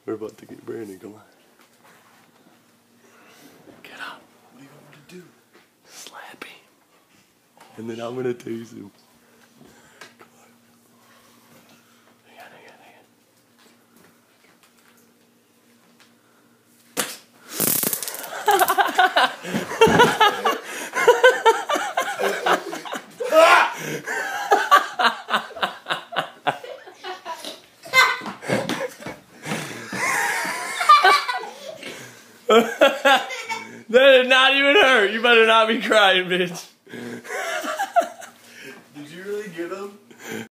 We're about to get Brandon. Come on. Get up. What do you want me to do? Slap him. And then I'm gonna tase him. Come on. Hang on. That did not even hurt. You better not be crying, bitch. Did you really get him?